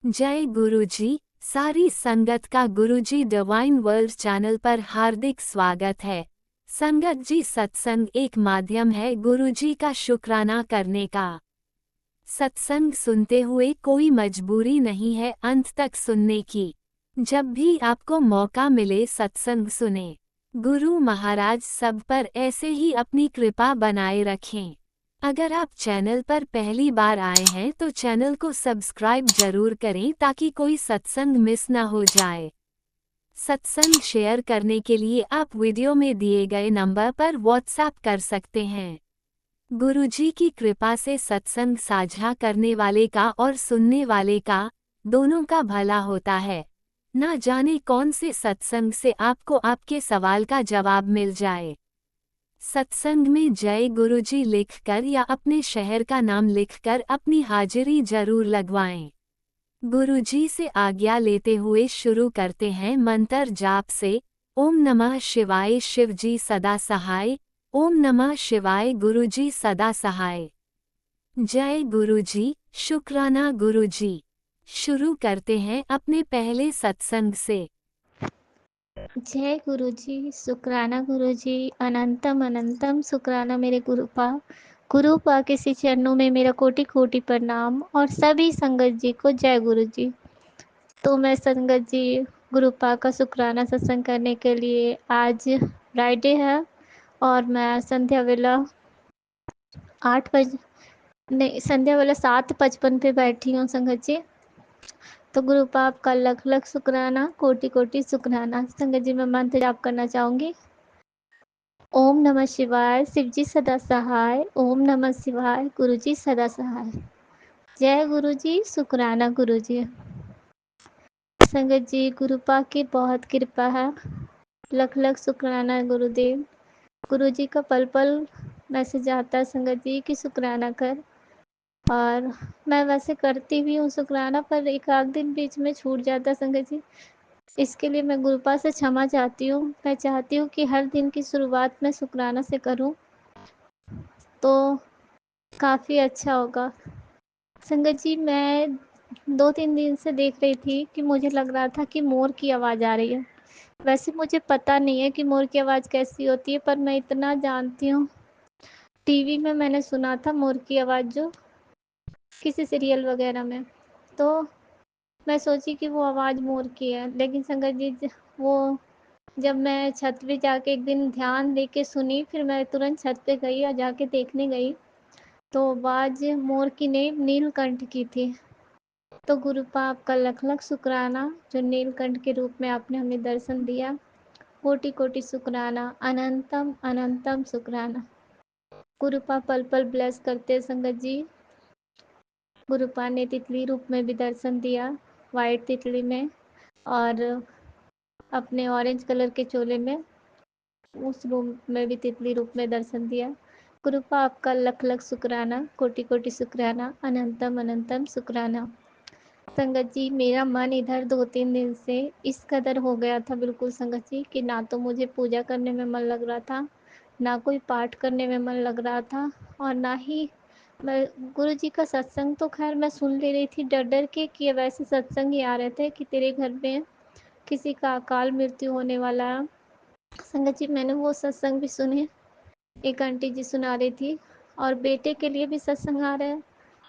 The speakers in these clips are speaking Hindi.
जय गुरुजी। सारी संगत का गुरुजी डिवाइन वर्ल्ड चैनल पर हार्दिक स्वागत है। संगत जी, सत्संग एक माध्यम है गुरुजी का शुक्राना करने का। सत्संग सुनते हुए कोई मजबूरी नहीं है अंत तक सुनने की। जब भी आपको मौका मिले सत्संग सुने। गुरु महाराज सब पर ऐसे ही अपनी कृपा बनाए रखें। अगर आप चैनल पर पहली बार आए हैं तो चैनल को सब्सक्राइब जरूर करें ताकि कोई सत्संग मिस न हो जाए। सत्संग शेयर करने के लिए आप वीडियो में दिए गए नंबर पर व्हाट्सएप कर सकते हैं। गुरुजी की कृपा से सत्संग साझा करने वाले का और सुनने वाले का, दोनों का भला होता है। ना जाने कौन से सत्संग से आपको आपके सवाल का जवाब मिल जाए। सत्संग में जय गुरुजी लिखकर या अपने शहर का नाम लिखकर अपनी हाजिरी जरूर लगवाएं। गुरुजी से आज्ञा लेते हुए शुरू करते हैं मंत्र जाप से। ओम नमः शिवाय शिवजी सदा सहाय। ओम नमः शिवाय गुरुजी सदा सहाय। जय गुरुजी, शुक्राना गुरुजी। शुरू करते हैं अपने पहले सत्संग से। जय गुरुजी, शुक्राना गुरुजी, अनंतम अनंतम शुक्राना मेरे गुरुपा के श्री चरणों में मेरा कोटि कोटि प्रणाम और सभी संगत जी को जय गुरुजी। तो मैं संगत जी गुरुपा का शुक्राना सत्संग करने के लिए आज फ्राइडे है और मैं संध्या वेला 8 बजे नहीं, संध्या वेला 7:55 पे बैठी हूँ संगत जी। तो गुरुपा आपका लख लख शुक्राना, कोटि कोटि शुक्राना। संगत जी मैं मंत्र जाप करना चाहूँगी। ओम नमः शिवाय शिवजी सदा सहाय। ओम नमः शिवाय गुरुजी सदा सहाय। जय गुरुजी, शुक्राना गुरुजी। संगत जी गुरुपा की बहुत कृपा है। लख लख शुक्राना गुरुदेव। गुरुजी का पल पल मैसेज आता है संगत जी की शुक्राना कर, और मैं वैसे करती भी हूँ शुक्राना, पर एक आध दिन बीच में छूट जाता है संगत जी। इसके लिए मैं गुरुपा से क्षमा चाहती हूँ। मैं चाहती हूँ कि हर दिन की शुरुआत मैं शुक्राना से करूँ तो काफ़ी अच्छा होगा। संगत जी मैं 2-3 दिन से देख रही थी कि मुझे लग रहा था कि मोर की आवाज़ आ रही है। वैसे मुझे पता नहीं है कि मोर की आवाज़ कैसी होती है, पर मैं इतना जानती हूँ, टीवी में मैंने सुना था मोर की आवाज़, जो किसी सीरियल वगैरह में, तो मैं सोची कि वो आवाज़ मोर की है। लेकिन संगत जी वो जब मैं छत पे जाके एक दिन ध्यान दे के सुनी, फिर मैं तुरंत छत पे गई और जाके देखने गई तो आवाज़ मोर की नहीं, नीलकंठ की थी। तो गुरुपा आपका लख लख शुक्राना, जो नीलकंठ के रूप में आपने हमें दर्शन दिया। कोटि कोटि शुक्राना, अनंतम अनंतम शुक्राना। गुरुपा पल पल ब्लेस करते संगत जी। गुरुपा ने तितली रूप में भी दर्शन दिया, वाइट तितली में, और अपने ऑरेंज कलर के चोले में, उस रूम में भी तितली रूप में दर्शन दिया। गुरुपा आपका लख लख शुक्राना, कोटि कोटि शुक्राना, अनंतम अनंतम शुक्राना। संगत जी मेरा मन इधर 2-3 दिन से इस कदर हो गया था बिल्कुल संगत जी, कि ना तो मुझे पूजा करने में मन लग रहा था, ना कोई पाठ करने में मन लग रहा था, और ना ही मैं गुरु जी का सत्संग तो खैर मैं सुन ले रही थी डर डर के, कि वैसे सत्संग ही आ रहे थे कि तेरे घर में किसी का अकाल मृत्यु होने वाला है। संगत जी मैंने वो सत्संग भी सुने, एक आंटी जी सुना रही थी, और बेटे के लिए भी सत्संग आ रहे हैं।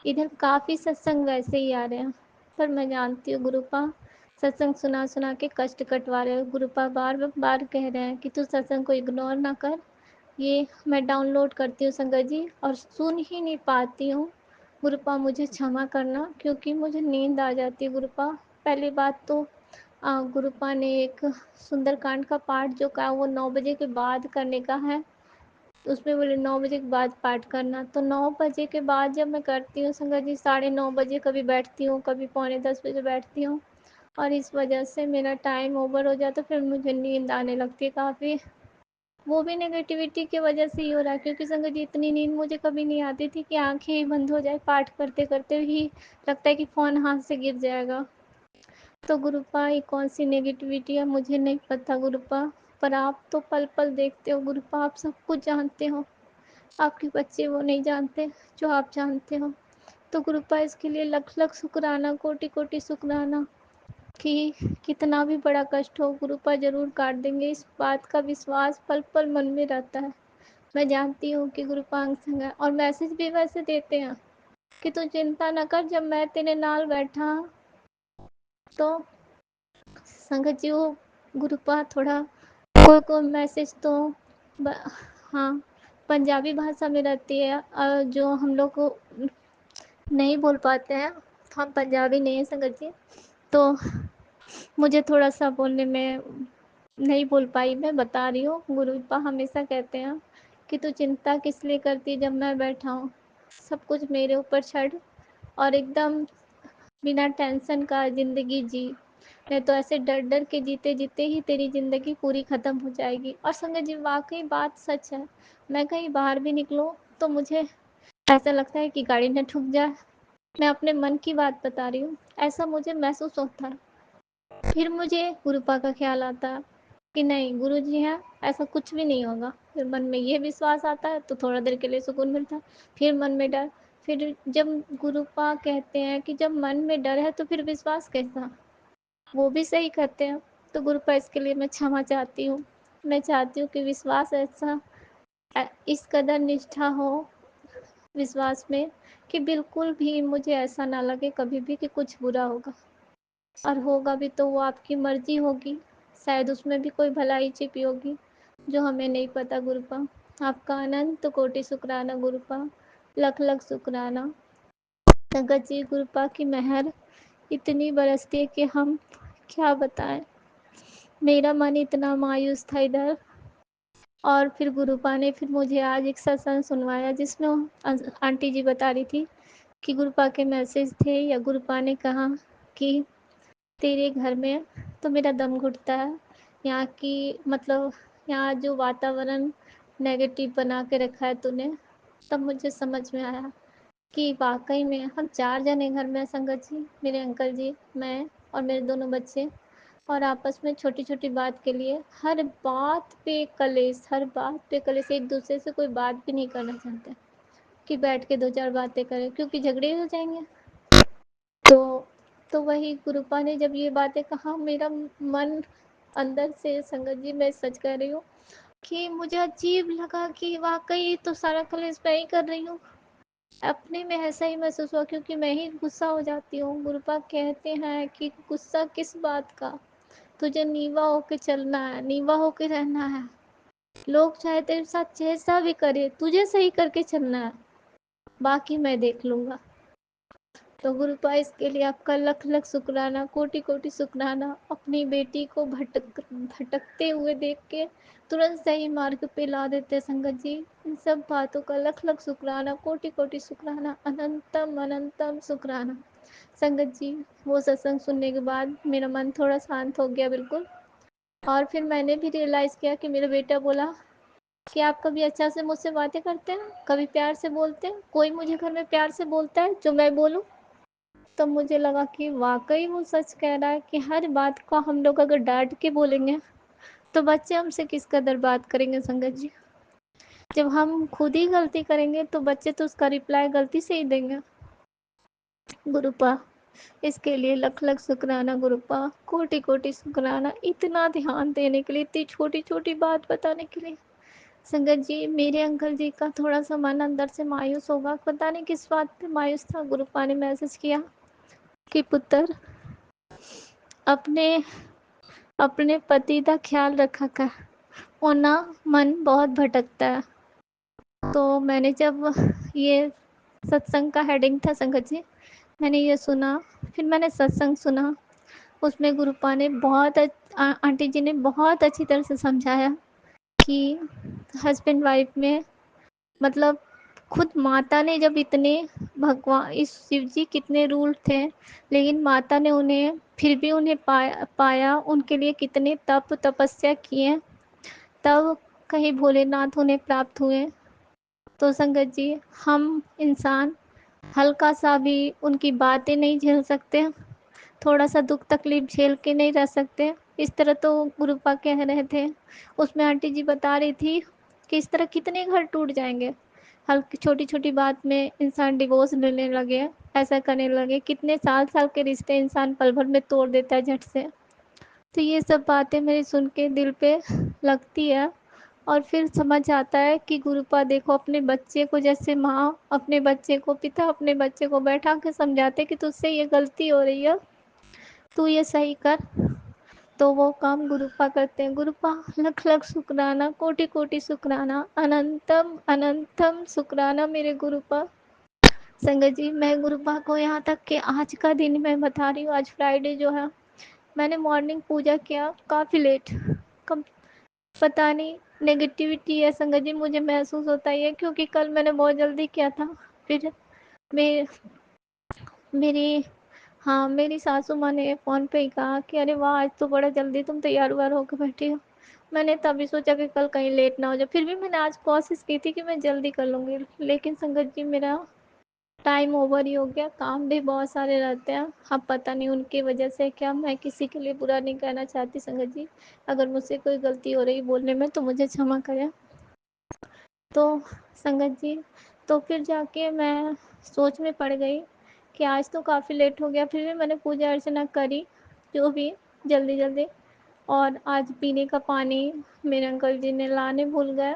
इधर काफ़ी सत्संग वैसे ही आ रहे हैं, पर मैं जानती हूँ गुरुपा सत्संग सुना सुना के कष्ट कटवा रहे हो। गुरुपा बार बार कह रहे हैं कि तू सत्संग को इग्नोर ना कर। ये मैं डाउनलोड करती हूँ संगत जी और सुन ही नहीं पाती हूँ। गुरुपा मुझे क्षमा करना, क्योंकि मुझे नींद आ जाती है गुरुपा। पहली बात तो गुरुपा ने एक सुंदरकांड का पाठ जो कहा वो 9 बजे के बाद करने का है, तो उसमें बोले 9 बजे के बाद पाठ करना। तो 9 बजे के बाद जब मैं करती हूँ संगत जी, 9:30 बजे कभी बैठती हूँ, कभी पौने 10 बजे बैठती हूँ, और इस वजह से मेरा टाइम ओवर हो जाता है, फिर मुझे नींद आने लगती है काफ़ी। वो भी नेगेटिविटी की वजह से ही हो रहा है, क्योंकि संगत जी इतनी नींद मुझे कभी नहीं आती थी कि आंखें ही बंद हो जाए, पाठ करते करते ही लगता है कि फ़ोन हाथ से गिर जाएगा। तो गुरुपा ये कौन सी नेगेटिविटी है मुझे नहीं पता गुरुपा, पर आप तो पल पल देखते हो गुरुपा, आप सब कुछ जानते हो। आपके बच्चे वो नहीं जानते जो आप जानते हो। तो गुरुपा इसके लिए लख लख शुक्राना, कोटि कोटि शुक्राना कि कितना भी बड़ा कष्ट हो गुरुपा ज़रूर काट देंगे। इस बात का विश्वास पल पल मन में रहता है। मैं जानती हूँ कि गुरुपा अंग संग है, और मैसेज भी वैसे देते हैं कि तू चिंता न कर, जब मैं तेरे नाल बैठा। तो संगत जी, वो गुरुपा थोड़ा कोई कोई मैसेज तो ब, हाँ, पंजाबी भाषा में रहती है, जो हम लोग को नहीं बोल पाते हैं। हम पंजाबी नहीं है संगत जी, तो मुझे थोड़ा सा बोलने में नहीं बोल पाई। मैं बता रही हूँ, गुरुपा हमेशा कहते हैं कि तू चिंता किस लिए करती, जब मैं बैठा हूँ, सब कुछ मेरे ऊपर छड़, और एकदम बिना टेंशन का ज़िंदगी जी। नहीं तो ऐसे डर डर के जीते जीते ही तेरी ज़िंदगी पूरी ख़त्म हो जाएगी। और संगत जी, वाकई बात सच है। मैं कहीं बाहर भी निकलूँ तो मुझे ऐसा लगता है कि गाड़ी न ठुक जाए। मैं अपने मन की बात बता रही हूँ, ऐसा मुझे महसूस होता है। फिर मुझे गुरुपा का ख्याल आता है कि नहीं, गुरु जी हैं, ऐसा कुछ भी नहीं होगा। फिर मन में ये विश्वास आता है तो थोड़ा देर के लिए सुकून मिलता है। फिर मन में डर। फिर जब गुरुपा कहते हैं कि जब मन में डर है तो फिर विश्वास कैसा, वो भी सही कहते हैं। तो गुरुपा, इसके लिए मैं क्षमा चाहती हूँ। मैं चाहती हूँ कि विश्वास ऐसा, इस कदर निष्ठा हो विश्वास में कि बिल्कुल भी मुझे ऐसा ना लगे कभी भी कि कुछ बुरा होगा, और होगा भी तो वो आपकी मर्जी होगी। शायद उसमें भी कोई भलाई छिपी होगी जो हमें नहीं पता। गुरुपा, आपका अनंत कोटि शुक्राना गुरुपा, लख लख शुक्राना। संगत जी, गुरुपा की मेहर इतनी बरसती है कि हम क्या बताएं। मेरा मन इतना मायूस था इधर, और फिर गुरुपा ने फिर मुझे आज एक सत्संग सुनवाया जिसमें आंटी जी बता रही थी कि गुरुपा के मैसेज थे, या गुरुपा ने कहा कि तेरे घर में तो मेरा दम घुटता है। यहाँ की मतलब यहाँ जो वातावरण नेगेटिव बना के रखा है तूने। तब मुझे समझ में आया कि वाकई में हम 4 जने घर में हैं संगत जी, मेरे अंकल जी, मैं और मेरे दोनों बच्चे, और आपस में छोटी छोटी बात के लिए हर बात पे कलेश, हर बात पे कलेश, एक दूसरे से कोई बात भी नहीं करना चाहते कि बैठ के 2-4 बातें करें, क्योंकि झगड़े हो जाएंगे। तो तो वही गुरुपा ने जब ये बातें कहा, मेरा मन अंदर से संगत जी, मैं सच कह रही हूँ कि मुझे अजीब लगा कि वाकई तो सारा कलेश मैं ही कर रही हूँ। अपने में ऐसा ही महसूस हुआ, क्योंकि मैं ही गुस्सा हो जाती हूँ। गुरुपा कहते हैं कि गुस्सा किस बात का, तुझे नीवा होके चलना है, नीवा होके रहना है। लोग चाहे तेरे साथ जैसा भी करे, तुझे सही करके चलना है, बाकी मैं देख लूँगा। तो गुरुपा, इसके लिए आपका लख लख शुक्राना, कोटि कोटि शुक्राना। अपनी बेटी को भटकते हुए देख के तुरंत सही मार्ग पे ला देते संगत जी। इन सब बातों का लख लख शुक्राना, कोटि कोटि शुक्राना, अनंतम अनंतम शुक्राना। संगत जी, वो सत्संग सुनने के बाद मेरा मन थोड़ा शांत हो गया बिल्कुल। और फिर मैंने भी रियलाइज़ किया कि मेरा बेटा बोला कि आप कभी अच्छा से मुझसे बातें करते हैं, कभी प्यार से बोलते हैं, कोई मुझे घर में प्यार से बोलता है जो मैं बोलूँ। तब मुझे लगा कि वाकई वो सच कह रहा है कि हर बात को हम लोग अगर डांट के बोलेंगे तो बच्चे हमसे किस कदर बात करेंगे संगत जी। जब हम खुद ही गलती करेंगे तो बच्चे तो उसका रिप्लाई गलती से ही देंगे। गुरुपा, इसके लिए लख लख शुक्राना गुरुपा, कोटि कोटि शुक्राना, इतना ध्यान देने के लिए, इतनी छोटी छोटी बात बताने के लिए। संगत जी, मेरे अंकल जी का थोड़ा सा मन अंदर से मायूस होगा, पता नहीं किस बात पे मायूस था। गुरुपा ने मैसेज किया कि पुत्र, अपने अपने पति का ख्याल रखा कर, वरना मन बहुत भटकता है। तो मैंने जब ये सत्संग का हेडिंग था संगत जी, मैंने ये सुना, फिर मैंने सत्संग सुना। उसमें गुरुपा ने आंटी जी ने बहुत अच्छी तरह से समझाया कि हस्बैंड वाइफ में मतलब खुद माता ने जब इतने, भगवान इस शिव जी कितने रूल थे, लेकिन माता ने उन्हें फिर भी उन्हें पाया उनके लिए कितने तप तपस्या किए, तब कहीं भोलेनाथ उन्हें प्राप्त हुए। तो संगत जी, हम इंसान हल्का सा भी उनकी बातें नहीं झेल सकते, थोड़ा सा दुख तकलीफ झेल के नहीं रह सकते। इस तरह तो गुरुपा कह रहे थे। उसमें आंटी जी बता रही थी कि इस तरह कितने घर टूट जाएंगे। हल्की छोटी-छोटी बात में इंसान डिवोर्स लेने लगे, ऐसा करने लगे, कितने साल-साल के रिश्ते इंसान पल भर में तोड़ देता है झट से। तो ये सब बातें मेरी सुन के दिल पे लगती है और फिर समझ आता है कि गुरुपा देखो अपने बच्चे को जैसे माँ अपने बच्चे को, पिता अपने बच्चे को बैठा के समझाते कि तुझसे ये गलती हो रही है, तू ये सही कर। तो वो काम गुरुपा करते हैं। गुरुपा लख लख शुक्राना, कोटि कोटि शुक्राना, अनंतम अनंतम शुक्राना मेरे गुरुपा। संगत जी, मैं गुरुपा को यहाँ तक कि आज का दिन मैं बता रही हूँ, आज फ्राइडे जो है, मैंने मॉर्निंग पूजा किया काफ़ी लेट। कम पता नहीं नेगेटिविटी है संगत जी, मुझे महसूस होता ही है क्योंकि कल मैंने बहुत जल्दी किया था। फिर मे मेरी हाँ, मेरी सासू माँ ने फ़ोन पे ही कहा कि अरे वाह! आज तो बड़ा जल्दी तुम तैयार-वैयार होके बैठी हो। मैंने तभी सोचा कि कल कहीं लेट ना हो जाए। फिर भी मैंने आज कोशिश की थी कि मैं जल्दी कर लूँगी, लेकिन संगत जी मेरा टाइम ओवर ही हो गया, काम भी बहुत सारे रहते हैं। अब पता नहीं उनकी वजह से क्या, मैं किसी के लिए बुरा नहीं कहना चाहती संगत जी। अगर मुझसे कोई गलती हो रही बोलने में तो मुझे क्षमा करें। तो संगत जी, तो फिर जाके मैं सोच में पड़ गई कि आज तो काफ़ी लेट हो गया, फिर भी मैंने पूजा अर्चना करी, जो भी जल्दी-जल्दी। और आज पीने का पानी मेरे अंकल जी ने लाने भूल गए,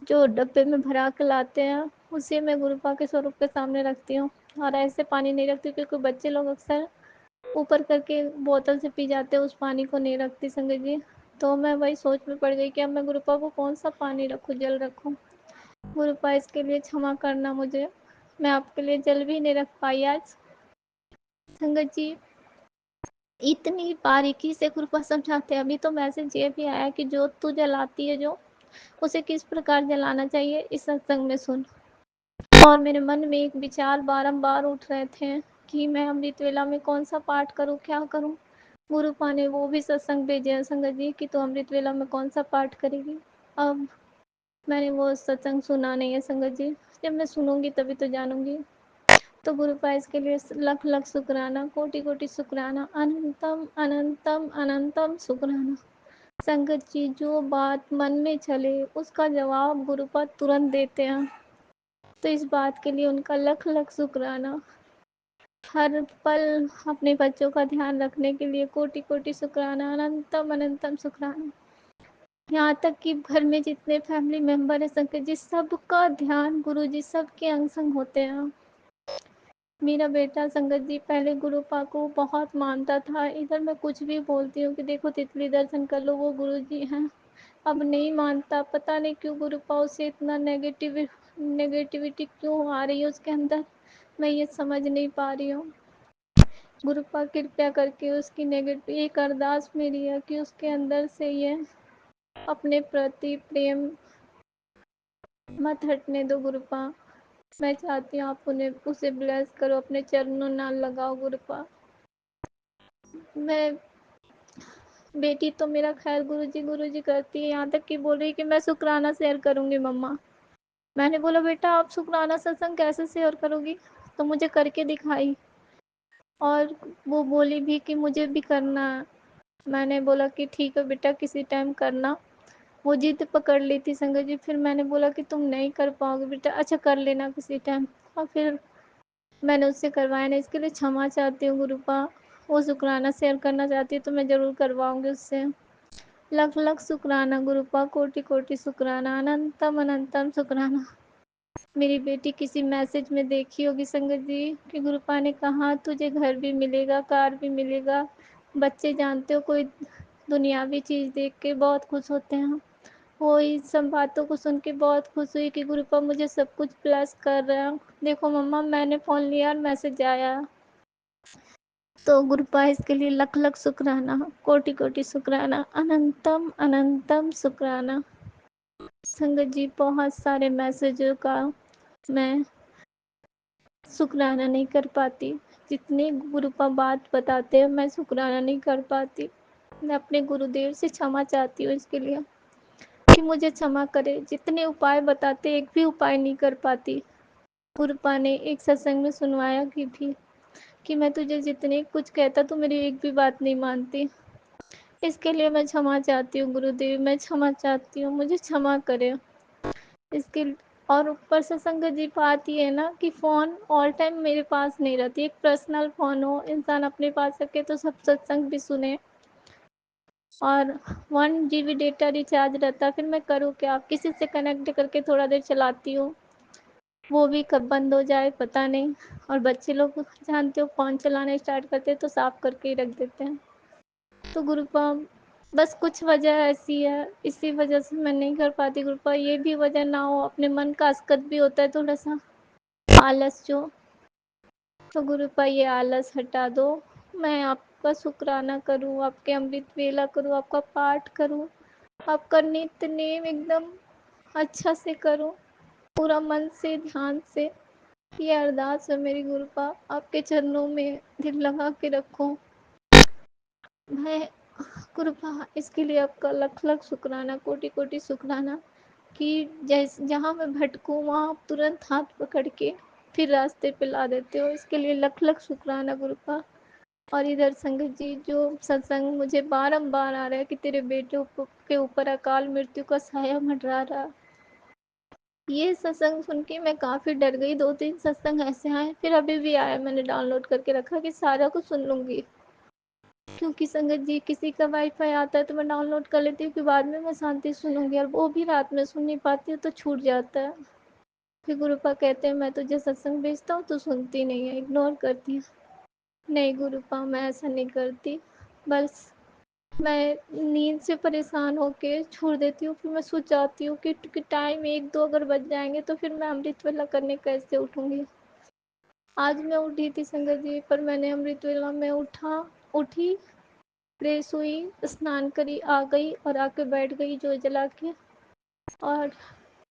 जो डब्बे में भरा के लाते हैं, उसे मैं गुरुपा के स्वरूप के सामने रखती हूँ। और ऐसे पानी नहीं रखती क्योंकि बच्चे लोग अक्सर ऊपर करके बोतल से पी जाते हैं, उस पानी को नहीं रखती संगत जी। तो मैं वही सोच में पड़ गई कि अब मैं गुरुपा को कौन सा पानी रखूँ, जल रखूँ। गुरुपा इसके लिए क्षमा करना मुझे, मैं आपके लिए जल भी नहीं रख पाई आज। संगत जी, इतनी बारीकी से गुरुपा समझाते हैं। अभी तो मैसेज ये भी आया कि जो तू जलाती है जो, उसे किस प्रकार जलाना चाहिए इस सत्संग में सुन। और मेरे मन में एक विचार बारंबार उठ रहे थे कि मैं अमृत वेला में कौन सा पाठ करूं, क्या करूं। गुरुपा ने वो भी सत्संग भेजे हैं संगत जी कि तो अमृत वेला में कौन सा पाठ करेगी। अब मैंने वो सत्संग सुना नहीं है संगत जी, जब मैं सुनूंगी तभी तो जानूंगी। तो गुरुपा इसके लिए लख लख शुक्राना, कोटि कोटि शुक्राना, अनंतम अनंतम अनंतम शुक्राना। संगत जी, जो बात मन में चले उसका जवाब गुरुपा तुरंत देते हैं, तो इस बात के लिए उनका लख लख शुक्राना। हर पल अपने बच्चों का ध्यान रखने के लिए कोटि कोटि शुक्राना, अनंतम अनंतम शुक्राना। यहाँ तक कि घर में जितने फैमिली मेंबर हैं संगत जी, सबका ध्यान गुरु जी सबके अंग संग होते हैं। मेरा बेटा संगत जी पहले गुरुपा को बहुत मानता था, इधर मैं कुछ भी बोलती हूँ कि देखो तितली दर्शन कर लो वो गुरु जी हैं, अब नहीं मानता। पता नहीं क्यों गुरुपा उसे इतना नेगेटिविटी क्यों आ रही है उसके अंदर, मैं ये समझ नहीं पा रही हूँ। गुरुपा कृपया करके उसकी नेगेटिव एक अरदास मेरी है कि उसके अंदर से ये अपने प्रति प्रेम मत हटने दो गुरुपा। मैं चाहती हूँ आप उन्हें उसे ब्लेस करो, अपने चरणों नाल लगाओ गुरुपा। मैं बेटी तो मेरा खैर गुरुजी करती है, यहाँ तक कि बोल रही कि मैं शुक्राना शेयर करूँगी मम्मा। मैंने बोला बेटा आप शुक्राना सत्संग कैसे शेयर करोगी, तो मुझे करके दिखाई। और वो बोली भी कि मुझे भी करना है। मैंने बोला कि ठीक है बेटा किसी टाइम करना। वो जिद पकड़ ली थी संगत जी, फिर मैंने बोला कि तुम नहीं कर पाओगे बेटा, अच्छा कर लेना किसी टाइम। और फिर मैंने उससे करवाया नहीं, इसके लिए क्षमा चाहती हूँ गुरुपा। वो शुक्राना शेयर करना चाहती है तो मैं ज़रूर करवाऊँगी उससे। लख लख शुक्राना गुरुपा, कोटि कोटि शुक्राना, अनंतम अनंतम शुक्राना। मेरी बेटी किसी मैसेज में देखी होगी संगत जी कि गुरुपा ने कहा तुझे घर भी मिलेगा, कार भी मिलेगा। बच्चे जानते हो कोई दुनियावी चीज़ देख के बहुत खुश होते हैं। वो इन सब बातों को सुन के बहुत खुश हुई कि गुरुपा मुझे सब कुछ प्लस कर रहा है। देखो मम्मा मैंने फ़ोन लिया और मैसेज आया। तो गुरुपा इसके लिए लख लख शुक्राना, कोटि कोटि शुक्राना, अनंतम अनंतम शुक्राना। संगत जी बहुत सारे मैसेजों का मैं शुक्राना नहीं कर पाती, जितने गुरुपा बात बताते हैं मैं शुक्राना नहीं कर पाती। मैं अपने गुरुदेव से क्षमा चाहती हूँ इसके लिए कि मुझे क्षमा करे, जितने उपाय बताते एक भी उपाय नहीं कर पाती। गुरुपा ने एक सत्संग में सुनवाया कि मैं तुझे जितने कुछ कहता तू मेरी एक भी बात नहीं मानती। इसके लिए मैं क्षमा चाहती हूँ गुरुदेव, मैं क्षमा चाहती हूँ, मुझे क्षमा करें। इसके और ऊपर से संगत जी बात ये है ना कि फ़ोन ऑल टाइम मेरे पास नहीं रहती। एक पर्सनल फ़ोन हो, इंसान अपने पास रखे तो सब सत्संग भी सुने। और 1 जीबी डेटा रिचार्ज रहता है, फिर मैं करूँ क्या? किसी से कनेक्ट करके थोड़ा देर चलाती हूँ, वो भी कब बंद हो जाए पता नहीं। और बच्चे लोग जानते हो फ़ोन चलाना स्टार्ट करते हैं तो साफ करके ही रख देते हैं। तो गुरुपा बस कुछ वजह ऐसी है, इसी वजह से मैं नहीं कर पाती गुरुपा। ये भी वजह ना हो, अपने मन का असकत भी होता है थोड़ा सा, आलस जो। तो गुरुपा ये आलस हटा दो, मैं आपका शुक्राना करूँ, आपके अमृत वेला करूँ, आपका पाठ करूँ, आपका नित्य नेम एकदम अच्छा से करूँ, पूरा मन से ध्यान से। ये अरदास है मेरी गुरुपा, आपके चरणों में दिल लगा के रखूं मैं। गुरुपा इसके लिए आपका लख लख शुक्राना, कोटि कोटि शुक्राना कि जैसे जहाँ मैं भटकूँ वहाँ आप तुरंत हाथ पकड़ के फिर रास्ते पे ला देते हो, इसके लिए लख लख शुक्राना गुरुपा। और इधर संगत जी जो सत्संग मुझे बारंबार आ रहा है कि तेरे बेटे के ऊपर अकाल मृत्यु का साया मंडरा रहा, ये सत्संग सुन के मैं काफ़ी डर गई। 2-3 सत्संग ऐसे आए, फिर अभी भी आया, मैंने डाउनलोड करके रखा कि सारा कुछ सुन लूँगी। क्योंकि संगत जी किसी का वाईफाई आता है तो मैं डाउनलोड कर लेती हूँ कि बाद में मैं शांति सुनूँगी, और वो भी रात में सुन नहीं पाती हूँ तो छूट जाता है। फिर गुरुपा कहते हैं मैं तुझे सत्संग भेजता हूँ, तू सुनती नहीं है, इग्नोर करती है। नहीं गुरुपा, मैं ऐसा नहीं करती, बस मैं नींद से परेशान होके छोड़ देती हूँ। फिर मैं सोच जाती हूँ कि टाइम 1-2 अगर बज जाएंगे तो फिर मैं अमृत वेला करने कैसे उठूँगी। आज मैं उठी थी संगत जी, पर मैंने अमृत वेला में उठी, फ्रेश हुई, स्नान करी, आ गई और आके बैठ गई जोत जला के, और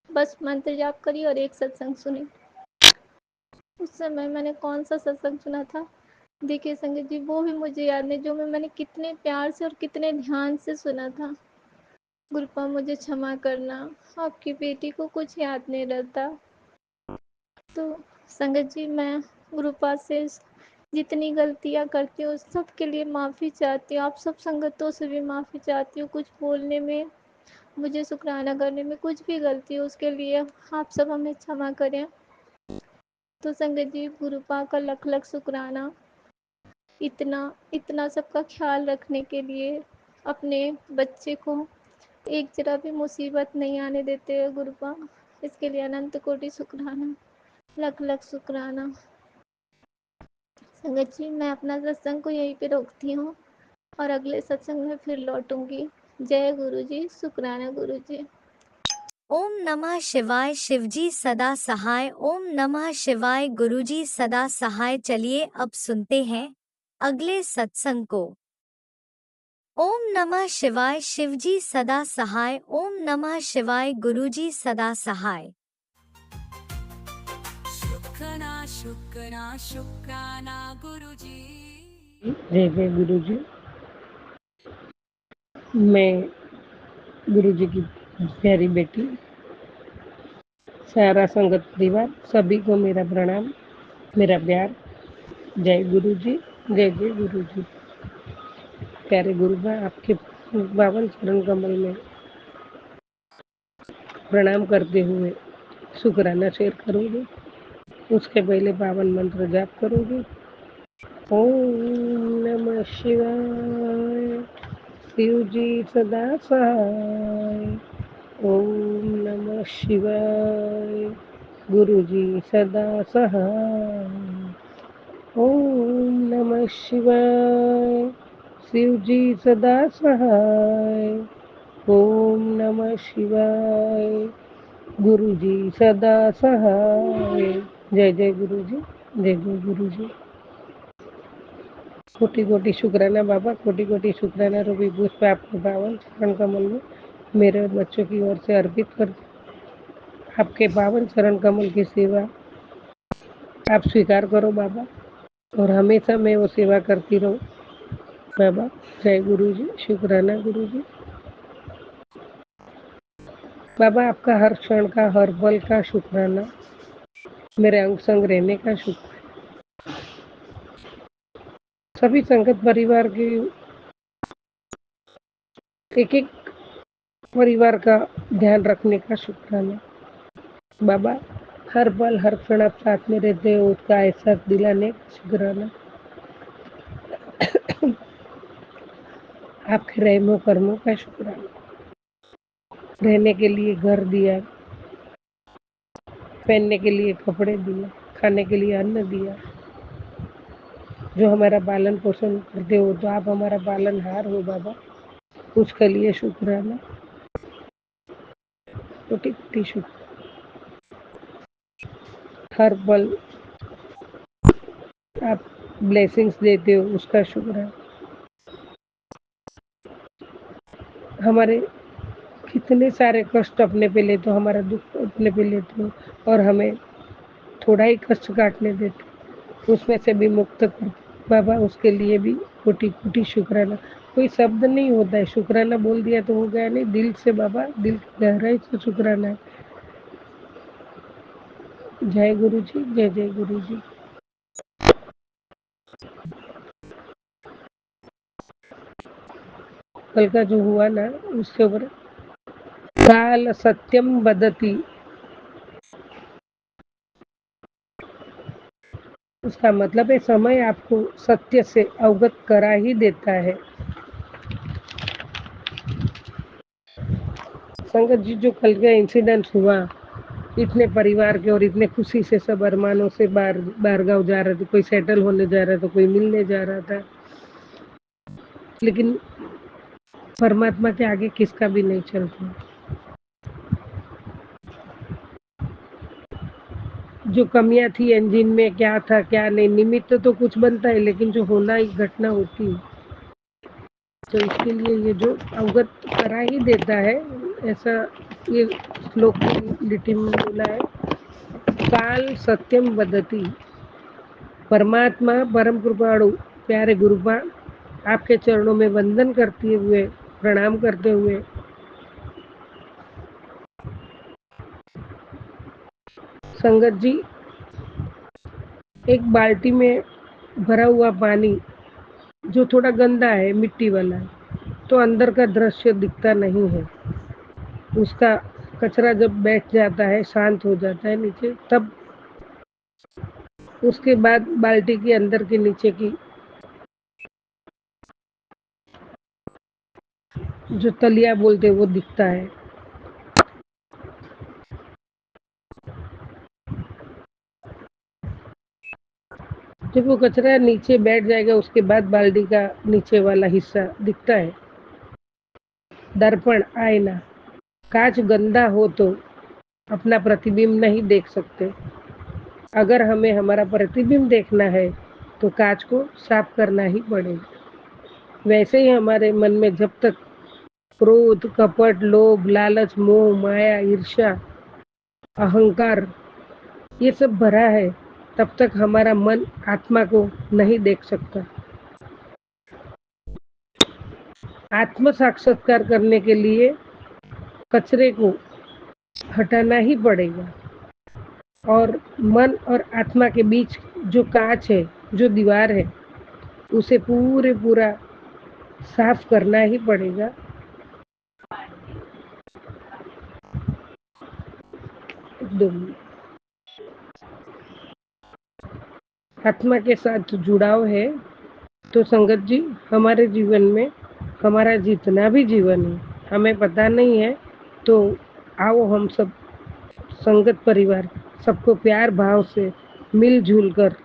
बस मंत्र जाप करी और एक सत्संग सुनी। उस समय मैंने कौन सा सत्संग सुना था देखिए संगत जी, वो भी मुझे याद नहीं, जो मैंने कितने प्यार से और कितने ध्यान से सुना था। गुरुपा मुझे क्षमा करना, आपकी बेटी को कुछ याद नहीं रहता। तो संगत जी मैं गुरुपा से जितनी गलतियाँ करती हूँ सब के लिए माफ़ी चाहती हूँ। आप सब संगतों से भी माफ़ी चाहती हूँ, कुछ बोलने में, मुझे शुक्राना करने में कुछ भी गलती हो उसके लिए आप सब हमें क्षमा करें। तो संगत जी गुरुपा का लख लख शुक्राना, इतना इतना सबका ख्याल रखने के लिए, अपने बच्चे को एक जरा भी मुसीबत नहीं आने देते हो गुरुपा, इसके लिए अनंत कोटि शुक्राना, लख लख शुक्राना। संगत जी मैं अपना सत्संग को यहीं पे रोकती हूँ और अगले सत्संग में फिर लौटूंगी। जय गुरु जी, शुक्राना गुरु जी। ओम नमः शिवाय। शिवजी सदा सहाय। ओम नमः शिवाय। गुरुजी सदा सहाय। चलिए अब सुनते हैं अगले सत्संग को। ओम नमः शिवाय। शिवजी सदा सहाय। ओम नमः शिवाय। गुरुजी सदा सहाय। शुक्राना शुक्राना शुक्राना गुरुजी। जय जय गुरु जी। मैं गुरु जी की प्यारी बेटी, सारा संगत परिवार, सभी को मेरा प्रणाम, मेरा प्यार। जय गुरु जी, जय जय गुरु जी। प्यारे गुरु भाई, आपके पावन चरण कमल में प्रणाम करते हुए शुक्राना शेयर करूँगी। उसके पहले पावन मंत्र जाप करूँगी। ओम नमः शिवाय। शिव जी सदा सहाय। ओम नमः शिवाय। गुरुजी सदा सहाय। ओम नमः शिवाय। शिवजी सदा सहाय। ओम नमः शिवाय। गुरुजी सदा सहाय। जय जय गुरुजी, जय जय गुरुजी। कोटि कोटि शुक्राना बाबा, कोटि कोटि शुक्राना रूबी पुष्प आपके पावन चरण कमल में मेरे और बच्चों की ओर से अर्पित कर आपके पावन चरण कमल की सेवा आप स्वीकार करो बाबा, और हमेशा मैं वो सेवा करती रहूं बाबा। जय गुरु जी, शुक्राना गुरु जी। बाबा आपका हर क्षण का, हर पल का शुक्राना, मेरे अंग संग रहने का शुक्र, सभी संगत परिवार के एक एक परिवार का ध्यान रखने का शुक्राना। बाबा, हर पल हर क्षण आप साथ में रहते हो उसका एहसास दिलाने का शुक्राना। आपके रहमो कर्मों का शुक्राना। रहने के लिए घर दिया, पहनने के लिए कपड़े दिए, खाने के लिए अन्न दिया, जो हमारा पालन पोषण करते हो, तो आप हमारा पालनहार हो बाबा, उसके लिए शुक्राना, कोटि कोटि शुक्र। हर पल आप ब्लेसिंग्स देते हो, उसका शुक्र है। हमारे कितने सारे कष्ट अपने पे लेते हो, हमारा दुख अपने पे लेते हो और हमें थोड़ा ही कष्ट काटने देते हो, उसमें से भी मुक्त कर बाबा, उसके लिए भी कोटि कोटि शुक्राना। कोई शब्द नहीं होता है, शुक्राना बोल दिया तो हो गया नहीं, दिल से बाबा, दिल की गहराई से शुक्राना है। जय गुरु जी, जय जय गुरु जी। कल का जो हुआ ना, उसके ऊपर काल सत्यम वदति, उसका मतलब है समय आपको सत्य से अवगत करा ही देता है। संगत जी, जो कल का इंसिडेंट हुआ, इतने परिवार के और इतने खुशी से सब अरमानों से बाहर गाँव जा रहे थे, कोई सेटल होने जा रहा था, कोई मिलने जा रहा था, लेकिन परमात्मा के आगे किसका भी नहीं चलता। जो कमियां थी इंजन में, क्या था क्या नहीं, निमित्त तो कुछ बनता है, लेकिन जो होना ही घटना होती है, तो इसके लिए ये जो अवगत करा ही देता है, ऐसा ये श्लोक की लिटि में बोला है। काल सत्यम वदति, परमात्मा परम कृपाणु प्यारे गुरुपा, आपके चरणों में वंदन करते हुए, प्रणाम करते हुए, संगत जी, एक बाल्टी में भरा हुआ पानी जो थोड़ा गंदा है, मिट्टी वाला है, तो अंदर का दृश्य दिखता नहीं है। उसका कचरा जब बैठ जाता है, शांत हो जाता है नीचे, तब उसके बाद बाल्टी के अंदर के नीचे की जो तलिया बोलते हैं वो दिखता है। जब वो कचरा नीचे बैठ जाएगा, उसके बाद बाल्टी का नीचे वाला हिस्सा दिखता है। दर्पण, आईना, कांच गंदा हो तो अपना प्रतिबिंब नहीं देख सकते। अगर हमें हमारा प्रतिबिंब देखना है तो कांच को साफ करना ही पड़ेगा। वैसे ही हमारे मन में जब तक क्रोध, कपट, लोभ, लालच, मोह, माया, ईर्ष्या, अहंकार ये सब भरा है, तब तक हमारा मन आत्मा को नहीं देख सकता। आत्म साक्षात्कार करने के लिए कचरे को हटाना ही पड़ेगा और मन और आत्मा के बीच जो कांच है, जो दीवार है, उसे पूरा साफ करना ही पड़ेगा। एकदम आत्मा के साथ जुड़ाव है, तो संगत जी, हमारे जीवन में हमारा जितना भी जीवन है, हमें पता नहीं है, तो आओ हम सब संगत परिवार सबको प्यार भाव से मिलजुल कर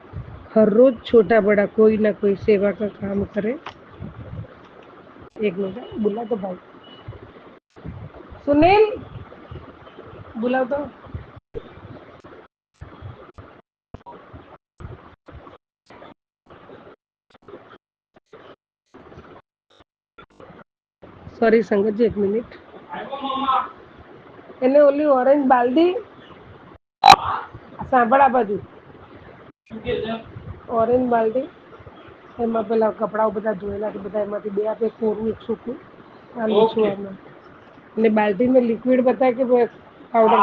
हर रोज छोटा बड़ा कोई ना कोई सेवा का काम करें। एक मिनट, बुला तो भाई सुनील, बुला तो। सॉरी संगत जी, एक मिनिट। એને ઓલી ઓરેન્જ બાલદી સાંભળ, આ બાજુ ઓરેન્જ બાલદી, એમાં પેલા કપડાઓ બધા ધોયેલા છે, બધા એમાંથી બે આપે, કોરું એક સૂકું, આ લૂછવાનું, અને બાલ્ટી में लिक्विड बताया कि वो पाउडर।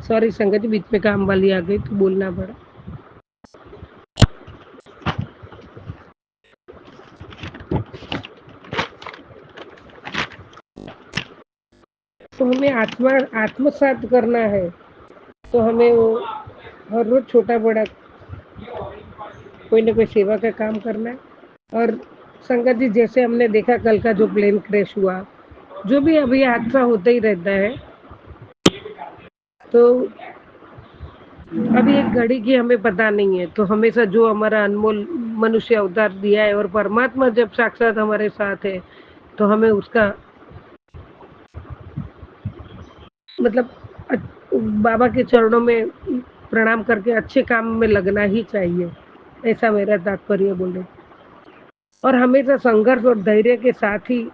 सॉरी संगत जी, बीच में काम वाली आ गई तो बोलना पड़ा। तो हमें आत्मसात करना है, तो हमें वो हर रोज छोटा बड़ा कोई ना कोई सेवा का काम करना है। और संगत जी, जैसे हमने देखा कल का जो प्लेन क्रैश हुआ, जो भी अभी हादसा होता ही रहता है, तो अभी एक घड़ी की हमें पता नहीं है। तो हमेशा जो हमारा अनमोल मनुष्य अवतार दिया है और परमात्मा जब साक्षात हमारे साथ है, तो हमें उसका मतलब बाबा के चरणों में प्रणाम करके अच्छे काम में लगना ही चाहिए, ऐसा मेरा तात्पर्य बोले। और हमेशा संघर्ष और धैर्य के साथ ही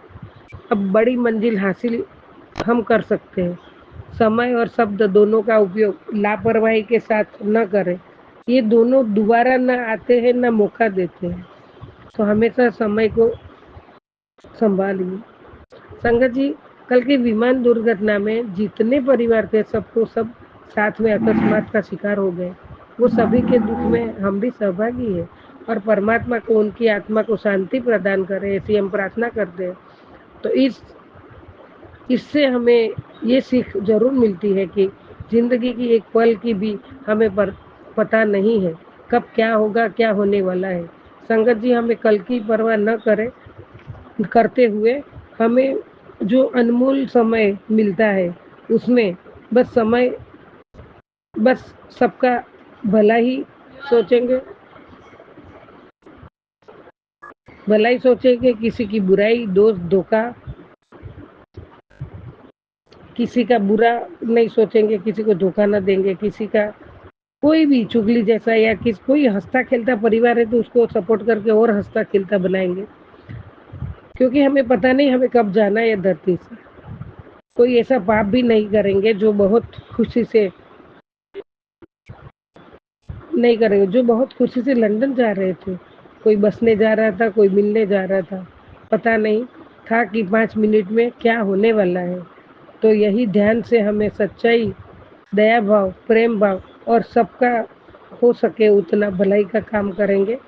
अब बड़ी मंजिल हासिल हम कर सकते हैं। समय और शब्द दोनों का उपयोग लापरवाही के साथ न करें। ये दोनों दोबारा न आते हैं न मौका देते हैं, तो हमेशा समय को संभालिए। संगत जी, कल की विमान दुर्घटना में जितने परिवार थे सबको सब साथ में अकस्मात का शिकार हो गए। वो सभी के दुख में हम भी सहभागी हैं और परमात्मा को उनकी आत्मा को शांति प्रदान करे, ऐसी हम प्रार्थना करते हैं। तो इससे हमें ये सीख जरूर मिलती है कि जिंदगी की एक पल की भी हमें पता नहीं है कब क्या होगा, क्या होने वाला है। संगत जी, हमें कल की परवाह न करते हुए हमें जो अनमोल समय मिलता है उसमें बस सबका भला ही सोचेंगे, किसी की बुराई, दोष, धोखा, किसी का बुरा नहीं सोचेंगे, किसी को धोखा न देंगे, किसी का कोई भी चुगली जैसा या कोई हंसता खेलता परिवार है तो उसको सपोर्ट करके और हंसता खेलता बनाएंगे, क्योंकि हमें पता नहीं हमें कब जाना है धरती से। कोई ऐसा पाप भी नहीं करेंगे जो बहुत खुशी से नहीं करेंगे, जो बहुत खुशी से लंदन जा रहे थे। कोई बसने जा रहा था, कोई मिलने जा रहा था, पता नहीं था कि 5 मिनट में क्या होने वाला है। तो यही ध्यान से हमें सच्चाई, दया भाव, प्रेम भाव और सबका हो सके उतना भलाई का काम करेंगे।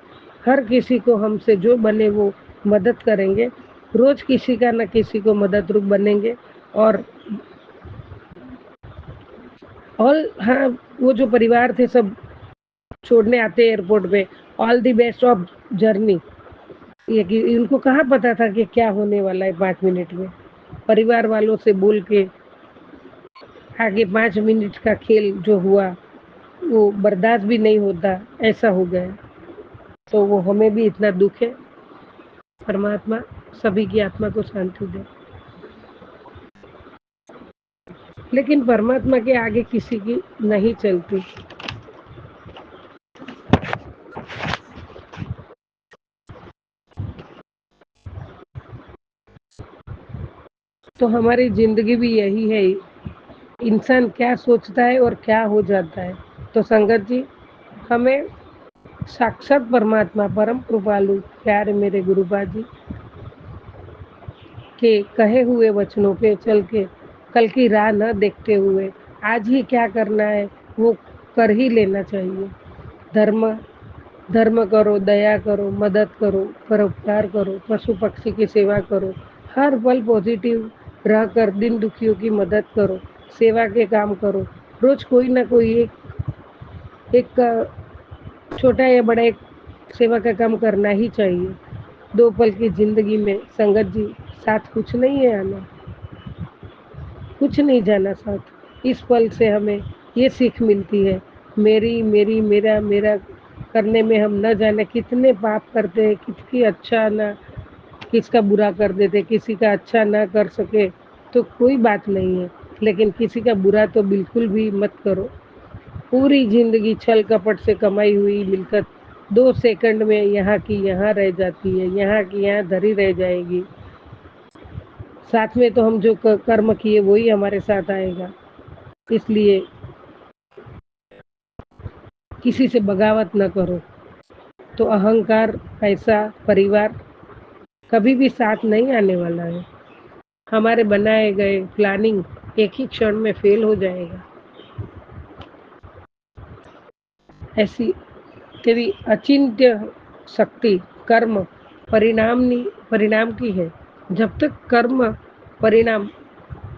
हर किसी को हमसे जो बने वो मदद करेंगे। रोज किसी का न किसी को मदद रूप बनेंगे। और हाँ, वो जो परिवार थे सब छोड़ने आते एयरपोर्ट पे, all the best of journey. ये कि इनको कहाँ पता था कि क्या होने वाला है 5 मिनट में। परिवार वालों से बोल के आगे 5 मिनट का खेल जो हुआ वो बर्दाश्त भी नहीं होता, ऐसा हो गया। तो वो हमें भी इतना दुख है। परमात्मा सभी की आत्मा को शांति दे। लेकिन परमात्मा के आगे किसी की नहीं चलती। तो हमारी जिंदगी भी यही है, इंसान क्या सोचता है और क्या हो जाता है। तो संगत जी, हमें साक्षात परमात्मा परम कृपालु प्यारे मेरे गुरुबा जी के कहे हुए वचनों पे चल के कल की राह न देखते हुए आज ही क्या करना है वो कर ही लेना चाहिए। धर्म धर्म करो, दया करो, मदद करो, परोपकार करो, पशु पक्षी की सेवा करो, हर पल पॉजिटिव रहकर दिन दुखियों की मदद करो, सेवा के काम करो। रोज कोई ना कोई एक छोटा या बड़ा एक सेवा का काम करना ही चाहिए। 2 पल की जिंदगी में संगत जी, साथ कुछ नहीं है आना, कुछ नहीं जाना साथ। इस पल से हमें ये सीख मिलती है, मेरी मेरी मेरा मेरा करने में हम न जाने कितने पाप करते हैं, किसकी अच्छा ना किसका बुरा कर देते, किसी का अच्छा ना कर सके तो कोई बात नहीं है, लेकिन किसी का बुरा तो बिल्कुल भी मत करो। पूरी जिंदगी छल कपट से कमाई हुई मिलकत 2 सेकंड में यहाँ की यहाँ रह जाती है, यहाँ की यहाँ धरी रह जाएगी। साथ में तो हम जो कर्म किए वही हमारे साथ आएगा। इसलिए किसी से बगावत न करो। तो अहंकार, पैसा, परिवार कभी भी साथ नहीं आने वाला है। हमारे बनाए गए प्लानिंग एक ही क्षण में फेल हो जाएगा। ऐसी तेरी अचिंत्य शक्ति कर्म परिणाम की है। जब तक कर्म परिणाम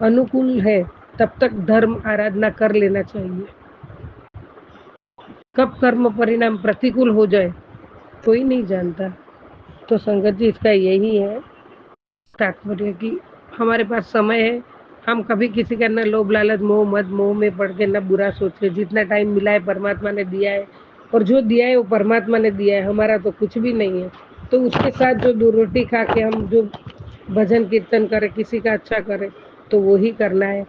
अनुकूल है तब तक धर्म आराधना कर लेना चाहिए। कब कर्म परिणाम प्रतिकूल हो जाए कोई नहीं जानता। तो संगत जी इसका यही है तात्पर्य कि हमारे पास समय है, हम कभी किसी का न लोभ लालच मोह मद मोह में पड़ के न बुरा सोचे। जितना टाइम मिला है परमात्मा ने दिया है और जो दिया है वो परमात्मा ने दिया है, हमारा तो कुछ भी नहीं है। तो उसके साथ जो 2 रोटी खा के हम जो भजन कीर्तन करें, किसी का अच्छा करें तो वो ही करना है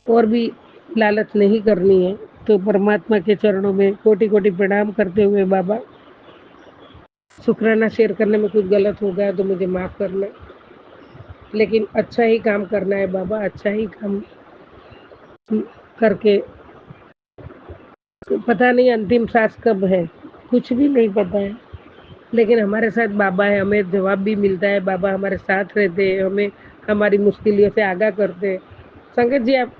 और भी लालच नहीं करनी है। तो परमात्मा के चरणों में कोटि-कोटि प्रणाम करते हुए बाबा, शुक्राना शेयर करने में कुछ गलत हो गया तो मुझे माफ़ करना। लेकिन अच्छा ही काम करना है बाबा, अच्छा ही काम करके पता नहीं अंतिम सांस कब है, कुछ भी नहीं पता है। लेकिन हमारे साथ बाबा है, हमें जवाब भी मिलता है, बाबा हमारे साथ रहते हैं, हमें हमारी मुश्किलों से आगाह करते हैं। संगत जी आप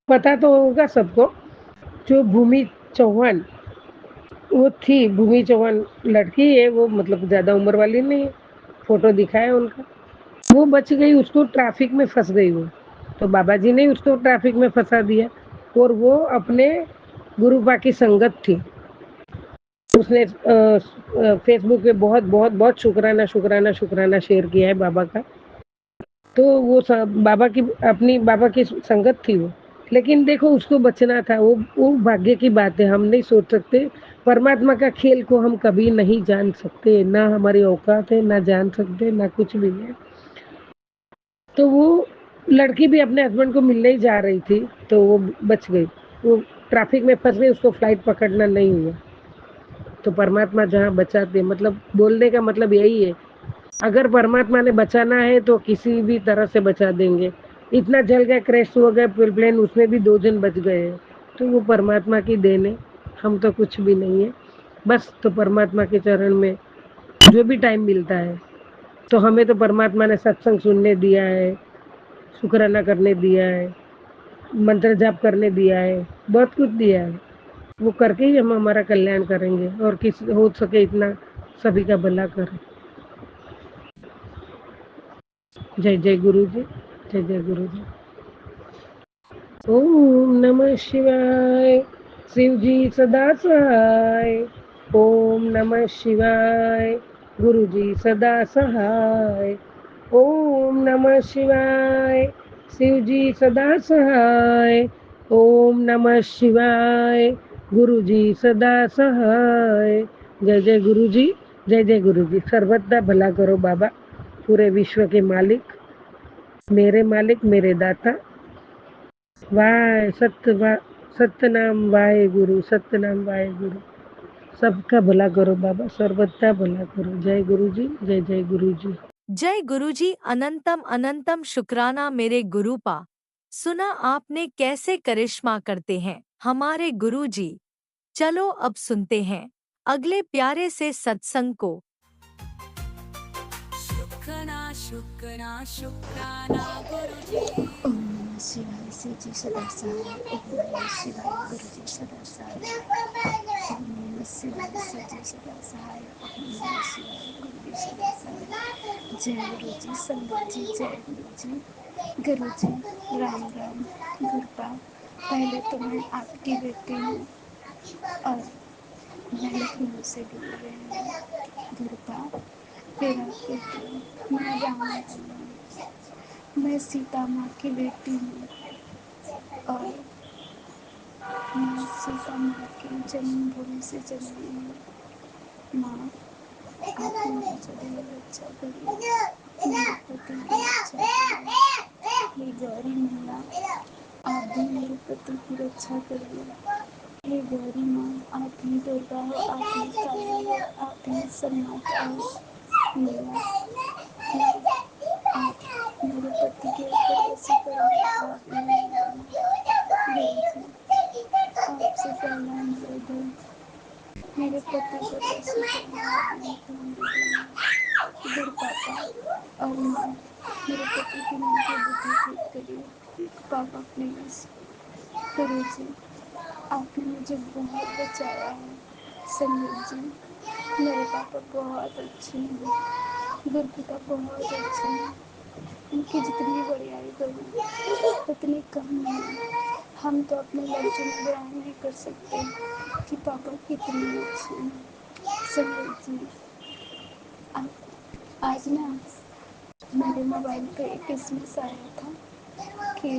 पता तो होगा सबको, जो भूमि चौहान वो थी, भूमि चौहान लड़की है, वो मतलब ज़्यादा उम्र वाली नहीं है, फ़ोटो दिखा है उनका। वो बच गई, उसको ट्रैफिक में फँस गई वो। तो बाबा जी ने उसको ट्रैफिक में फँसा दिया और वो अपने गुरुपा की संगत थी। उसने फेसबुक पे बहुत बहुत बहुत शुक्राना शुक्राना शुक्राना शेयर किया है बाबा का। तो वो बाबा की अपनी बाबा की संगत थी वो। लेकिन देखो उसको बचना था, वो भाग्य की बात है, हम नहीं सोच सकते। परमात्मा का खेल को हम कभी नहीं जान सकते, ना हमारी औकात है, ना जान सकते, ना कुछ भी है। तो वो लड़की भी अपने हस्बैंड को मिलने ही जा रही थी, तो वो बच गई। वो ट्रैफिक में फँस गई, उसको फ्लाइट पकड़ना नहीं हुआ। तो परमात्मा जहाँ बचाते मतलब बोलने का मतलब यही है, अगर परमात्मा ने बचाना है तो किसी भी तरह से बचा देंगे। इतना जल गया, क्रैश हो गया प्लेन, उसमें भी 2 जन बच गए हैं। तो वो परमात्मा की देन है, हम तो कुछ भी नहीं है। बस तो परमात्मा के चरण में जो भी टाइम मिलता है, तो हमें तो परमात्मा ने सत्संग सुनने दिया है, शुक्राना करने दिया है, मंत्र जाप करने दिया है, बहुत कुछ दिया है। वो करके ही हम हमारा कल्याण करेंगे और किस हो सके इतना सभी का भला करें। जय जय गुरु जी, जय जय गुरु जी। ओम नमः शिवाय, शिव जी सदा सहाय। ओम नमः शिवाय, गुरु जी सदा सहाय। ओम नमः शिवाय, शिव जी सदा सहाय। ओम नमः शिवाय, गुरु जी सदा सहाय। जय जय गुरु जी, जय जय गुरु जी। सर्वदा भला करो बाबा, पूरे विश्व के मालिक, मेरे दाता। सतनाम वाहे गुरु, सतनाम वाहे गुरु। सबका भला करो बाबा, सर्वदा भला करो। जय गुरु जी, जय जय गुरु जी। जय गुरुजी, अनंतम अनंतम शुक्राना मेरे गुरुपा। सुना आपने कैसे करिश्मा करते हैं हमारे गुरुजी। चलो अब सुनते हैं अगले प्यारे से सत्संग को। शुक्राना शुक्राना शुक्राना गुरुजी। ओम नमः शिवाय शिव जी सदा सहाय। ओम नमः शिवाय गुरु जी सदा सहाय। ओम नमः शिवाय शिव जी सदा सहाय। ओम नमः शिवाय गुरु जी सदा सहाय। जय गुरु जी, संगत जी, जय गुरु जी। गुरु जी राम राम। गुरुपा, पहले तो मैं आपकी बेटी हूँ और मैं लखनऊ से बोल रही हूँ। गुरुपा, फिर आप बेटी हूँ। मैं राम राम। मैं सीता माँ की बेटी हूँ और मैं सीता माँ की जन्मभूमि से जन्मी हूँ। माँ, आप मुझे बहुत अच्छा करिए, मेरे पति की रक्षा करिए। हे गौरी मैया, आप भी मेरे पति की रक्षा करिए। हे गौरी माँ, आप ही दुर्गा हो, आप ही काली हो, आप ही सन्नाटा हो। मैया, आप मेरे पति के ऊपर ऐसी करिए। आप आपसे पहला अनुरोध है, मेरे पति को ऐसी गुरु पापा और माँ, मेरे पति की मन की बुद्धि ठीक करिए। पापा प्लीज। गुरु जी, आपने मुझे बहुत बचाया है। संगत जी, मेरे पापा बहुत अच्छे हैं। गुरु पिता बहुत अच्छे हैं। इनकी जितनी बड़ाई करूँ उतनी कम है। हम तो अपने लफ्ज़ों में बयान नहीं कर सकते कि पापा कितने अच्छे हैं। संगत जी, आज ना मेरे मोबाइल पे एक एसएमएस आया था कि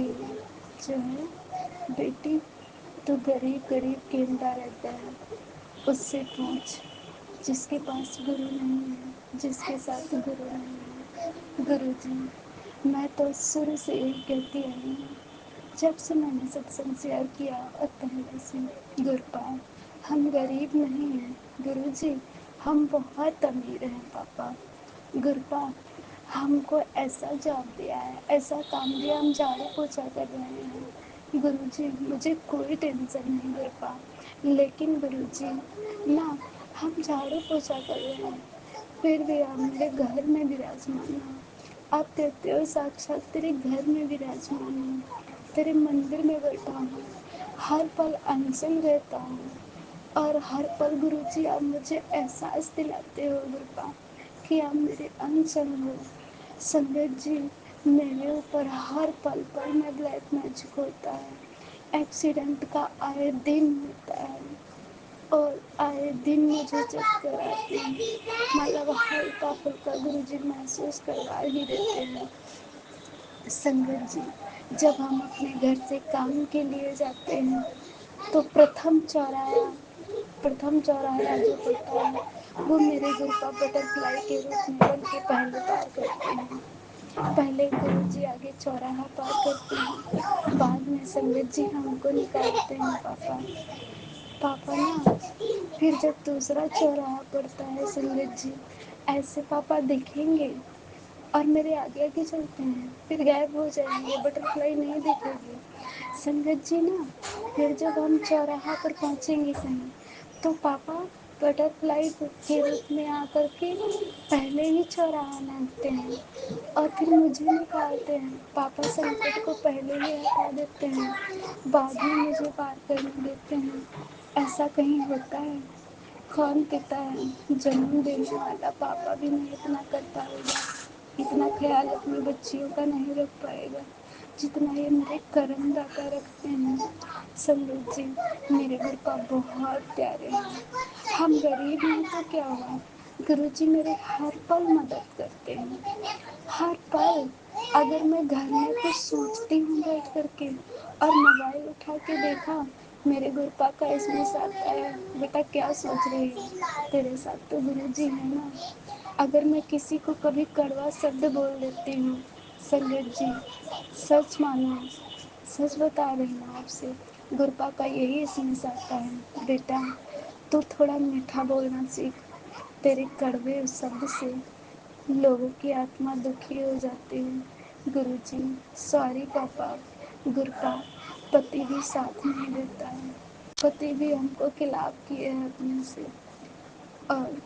जो है, बेटी तू गरीब गरीब खेलता रहता है, उससे पूछ जिसके पास गुरु नहीं है, जिसके साथ गुरु नहीं है। गुरु जी, मैं तो शुरू से यही कहती आई हूँ, जब से मैंने सत्संग शेयर किया और पहले से, गुरुपाल हम गरीब नहीं हैं गुरु जी, हम बहुत अमीर हैं पापा। गुरुपाल हमको ऐसा जॉब दिया है, ऐसा काम दिया, हम झाड़ू पोछा कर रहे हैं गुरुजी, मुझे कोई टेंशन नहीं गुरुपाल। लेकिन गुरुजी ना, हम झाड़ू पोछा कर रहे हैं, फिर भी आप मेरे घर में विराजमान हो। आप कहते हो साक्षात तेरे घर में विराजमान हूँ, तेरे मंदिर में बैठा हूँ, हर पल अनशन रहता हूँ। और हर पल गुरुजी आप मुझे एहसास दिलाते हो गुरुपाल कि आप मेरे अनशन हो। संगत जी, मेरे ऊपर हर पल पल में ब्लैक मैजिक होता है, एक्सीडेंट का आए दिन होता है और आए दिन मुझे चक्कर आते हैं, मतलब हल्का फुल्का गुरुजी महसूस करवा ही देते हैं। संगत जी, जब हम अपने घर से काम के लिए जाते हैं तो प्रथम चौराहा जो पड़ता है वो मेरे गुरु का बटरफ्लाई के रूप में बन के पहले पार करते हैं। पहले गुरु जी आगे चौराहा पार करते हैं, बाद में संगत जी हमको निकालते हैं पापा। पापा ना, फिर जब दूसरा चौराहा पड़ता है संगत जी, ऐसे पापा दिखेंगे और मेरे आगे आगे चलते हैं, फिर गायब हो जाएंगे, बटरफ्लाई नहीं दिखेगी। संगत जी ना, फिर जब हम चौराहा पर पहुंचेंगे कहीं, तो पापा बटरफ्लाई के रूप में आकर के पहले ही चौराहा नापते हैं और फिर मुझे निकालते हैं। पापा संकट को पहले ही हटा देते हैं, बाद में मुझे पार करने देते हैं। ऐसा कहीं होता है? कौन पिता है? जन्म देने वाला पापा भी नहीं इतना कर पाएगा, इतना ख्याल अपनी बच्चियों का नहीं रख पाएगा जितना ये मेरे करम दाता रखते हैं। संगत जी, मेरे गुरुपा बहुत प्यारे हैं। हम गरीब हैं तो क्या हुआ, गुरुजी मेरे हर पल मदद करते हैं, हर पल। अगर मैं घर में कुछ सोचती हूँ बैठ करके और मोबाइल उठा के देखा, मेरे गुरुपा का इसमें साथ है, बेटा क्या सोच रही है, तेरे साथ तो गुरुजी है ना। अगर मैं किसी को कभी कड़वा शब्द बोल देती हूँ, संगत जी सच मानो, सच बता रही हूँ आपसे, गुरुपा का यही इसमें आता है, बेटा तू थोड़ा मीठा बोलना सीख, तेरे कड़वे शब्द से लोगों की आत्मा दुखी हो जाती है। गुरुजी सॉरी पापा। गुरुपा, पति भी साथ नहीं देता है, पति भी हमको खिलाफ किए हैं अपने से, और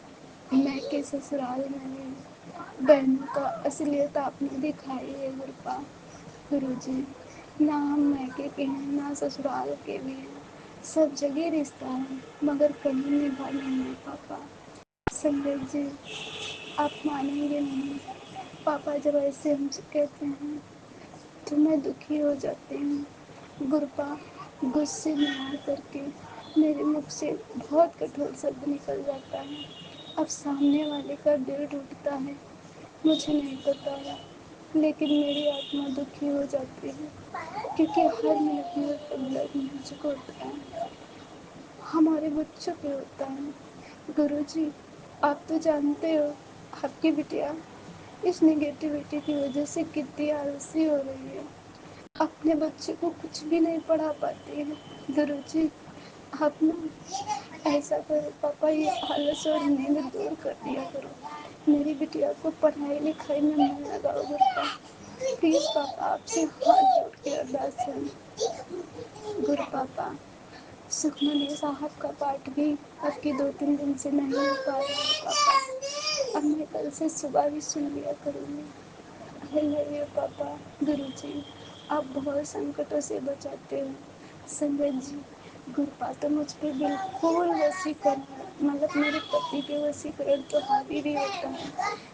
मैं के ससुराल में भी बहनों का असलियत आपने दिखाई है गुरुपा। गुरुजी, ना हम मैके के हैं ना ससुराल के भी हैं, सब जगह रिश्ता है मगर कहीं निभा नहीं है पापा। संगत जी, आप मानेंगे नहीं, पापा जब ऐसे हमसे कहते हैं तो मैं दुखी हो जाती हूँ। गुरुपा, गुस्से में आ करके मेरे मुख से बहुत कठोर शब्द निकल जाता है। अब सामने वाले का दिल टूटता है, मुझे नहीं पता है, लेकिन मेरी आत्मा दुखी हो जाती है क्योंकि हर मिनट में उसका ब्लड मैजिक होता है, हमारे बच्चों पे होता है। गुरुजी, आप तो जानते हो आपकी बिटिया इस नेगेटिविटी की वजह से कितनी आलसी हो रही है, अपने बच्चे को कुछ भी नहीं पढ़ा पाती है। गुरुजी, आप ना ऐसा करो पापा, ये आलस और नींद दूर कर दिया करो, मेरी बिटिया को पढ़ाई लिखाई में मन लगाओ गुरुपा। प्लीज़ पापा, आपसे हाथ जोड़ के अरदास है। गुरु पापा, सुखमनी साहब का पाठ भी आपके 2-3 दिन से नहीं हो पा रहा है पापा, अब मैं कल से सुबह भी सुन लिया करूँगी। आई लव यू पापा। गुरुजी, आप बहुत संकटों से बचाते हो। संगत जी, गुरुपा तो मुझ पे बिल्कुल वशीकरण मतलब मेरे पति के वशीकरण तो हावी भी होता है,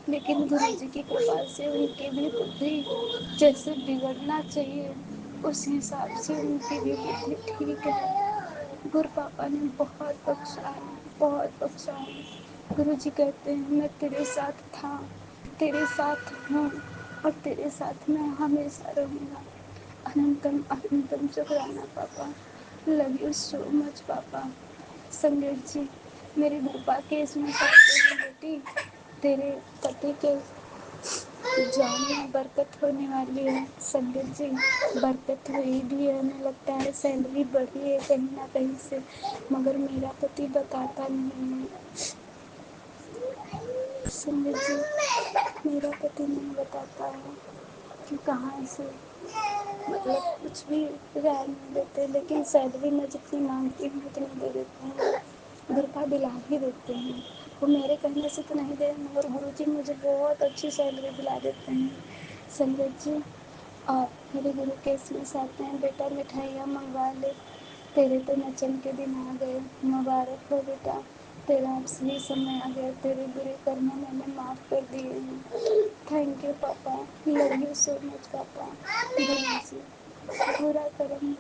लेकिन गुरु जी की कृपा से उनकी भी बुद्धि जैसे बिगड़ना चाहिए उस हिसाब से उनकी भी बुद्धि ठीक है। गुरु पापा ने बहुत बख्शा है, बहुत बख्शा है। गुरु जी कहते हैं मैं तेरे साथ था, तेरे साथ हूँ और तेरे साथ मैं हमेशा रहूँगा। अनंतम अनंतम शुक्राना पापा, लव यू सो मच पापा। संगत जी, मेरे बुपा के इसमें कहते हैं बेटी तेरे पति के जान में बरकत होने वाली है। संगत जी, बरकत हुई भी है, हमें लगता है सैलरी बढ़ी है कहीं ना कहीं से, मगर मेरा पति बताता नहीं है। संगत जी, मेरा पति नहीं बताता है कि कहाँ से, मतलब कुछ भी राय नहीं देते, लेकिन सैलरी मैं जितनी मांगती हूँ उतनी दे देते हैं। घर का दिला ही देते हैं, वो मेरे कहने से तो नहीं दे, मगर गुरुजी मुझे बहुत अच्छी सैलरी दिला देते हैं। संगत जी, और मेरे गुरु के इसमें आते हैं बेटा मिठाइयाँ मंगवा ले, तेरे तो नचन के दिन आ गए, मुबारक हो बेटा, तेरा अब सही समय आ गया, तेरे बुरे कर्म मैंने माफ़ कर दिए हैं। थैंक यू पापा, लव यू सो मच पापा। गुरु जी, बुरा कर्म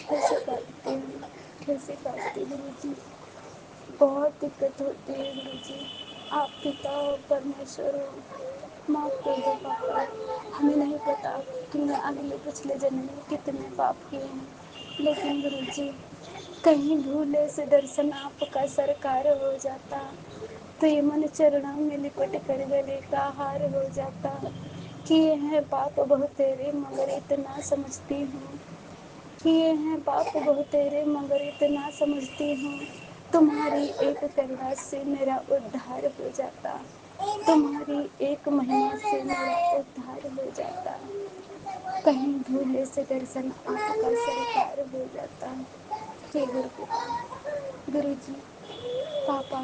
कैसे काटते हैं, कैसे काटते गुरु जी, बहुत दिक्कत होती है गुरु जी। आप पिता हो, परमेश्वर हो, माफ़ कर दो पापा। हमें नहीं पता कि मैं अगले पिछले जन्म में कितने पाप किए हैं, लेकिन गुरु जी कहीं भूले से दर्शन आपका सरकार हो जाता तो ये मन चरणों में लिपट कर गले का हार हो जाता। किए हैं पाप बहुत तेरे मगर इतना समझती हूँ, किए हैं पाप बहुत तेरे मगर इतना समझती हूँ, तुम्हारी एक करुणा से मेरा उद्धार हो जाता, तुम्हारी एक महिमा से मेरा उद्धार हो जाता, कहीं भूले से दर्शन आपका सरकार हो जाता। हे गुरु पिता, गुरु जी, पापा